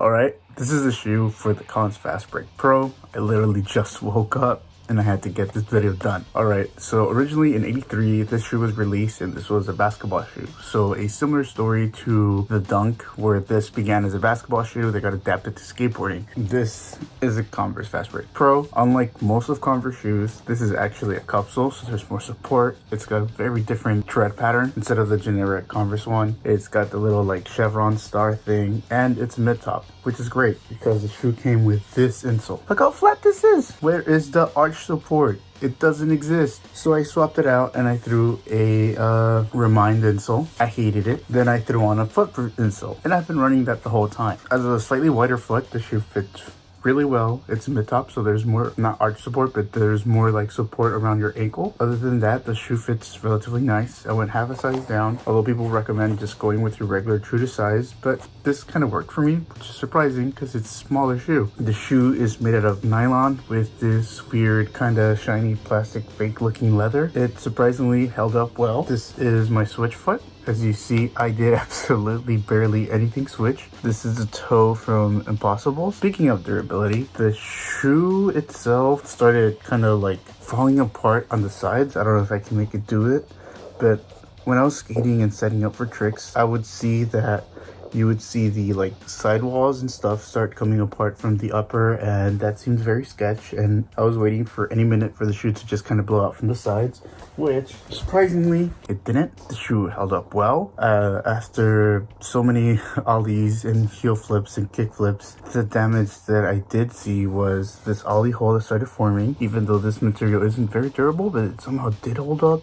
Alright, this is a shoe for the Converse Fastbreak Pro. I literally just woke up and I had to get this video done. Alright, so originally in '83, this shoe was released and this was a basketball shoe. So a similar story to the Dunk, where this began as a basketball shoe, they got adapted to skateboarding. This is a Converse Fastbreak Pro. Unlike most of Converse shoes, this is actually a cupsole, so there's more support. It's got a very different tread pattern instead of the generic Converse one. It's got the little like chevron star thing, and it's mid-top, which is great because the shoe came with this insole. Look how flat this is. Where is the arch support? It doesn't exist. So I swapped it out and I threw a Remind insole. I hated it. Then I threw on a footproof insole, and I've been running that the whole time. As a slightly wider foot, the shoe fits really well. It's mid-top, so there's more, not arch support, but there's more like support around your ankle. Other than that, the shoe fits relatively nice. I went half a size down, although people recommend just going with your regular true to size, but this kind of worked for me, which is surprising because it's a smaller shoe. The shoe is made out of nylon with this weird kind of shiny plastic fake looking leather. It surprisingly held up well. This is my switch foot. As you see, I did absolutely barely anything switch. This is a toe from Impossible. Speaking of durability, the shoe itself started kind of like falling apart on the sides. I don't know if I can make it do it, but when I was skating and setting up for tricks, I would see that you would see the like sidewalls and stuff start coming apart from the upper, and that seems very sketch. And I was waiting for any minute for the shoe to just kind of blow out from the sides, which surprisingly it didn't. The shoe held up well. After so many ollies and heel flips and kick flips, the damage that I did see was this ollie hole that started forming. Even though this material isn't very durable, but it somehow did hold up.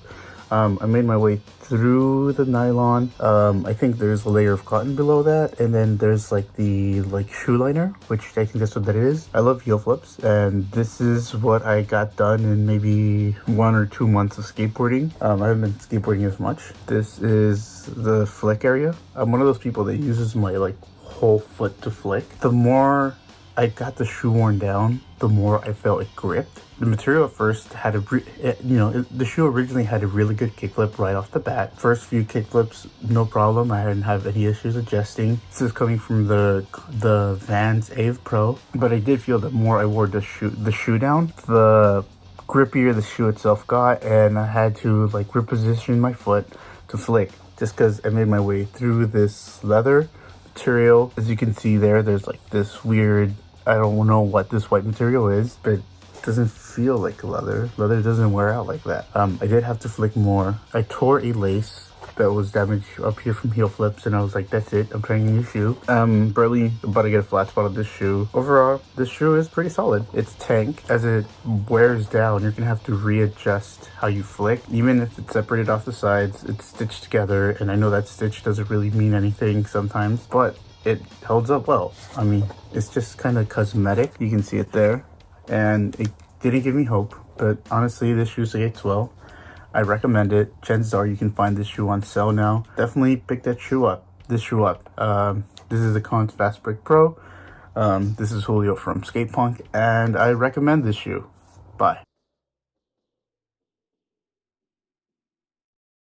I made my way through the nylon. I think there's a layer of cotton below that, and then there's like the shoe liner, which I think that's what that is. I love heel flips, and this is what I got done in maybe 1 or 2 months of skateboarding. I haven't been skateboarding as much. This is the flick area. I'm one of those people that uses my like whole foot to flick. The more I got the shoe worn down, the more I felt it gripped. The material at first had the shoe originally had a really good kickflip right off the bat. First few kickflips, no problem. I didn't have any issues adjusting. This is coming from the Vans Ave Pro, but I did feel that more I wore the shoe down, the grippier the shoe itself got, and I had to like reposition my foot to flick, just because I made my way through this leather material. As you can see there's like this weird, I don't know what this white material is, but it doesn't feel like leather. Leather doesn't wear out like that. I did have to flick more. I tore a lace that was damaged up here from heel flips, and I was like, that's it, I'm trying a new shoe. Barely about to get a flat spot on this shoe. Overall, this shoe is pretty solid. It's tank. As it wears down, you're gonna have to readjust how you flick. Even if it's separated off the sides, it's stitched together, and I know that stitch doesn't really mean anything sometimes, but it holds up well. I mean, it's just kind of cosmetic. You can see it there, and it didn't give me hope, but honestly, this shoe skates well. I recommend it. Chances are you can find this shoe on sale now. Definitely pick this shoe up. This is the Converse Fastbreak Pro. This is Julio from SkatePunk, and I recommend this shoe. Bye.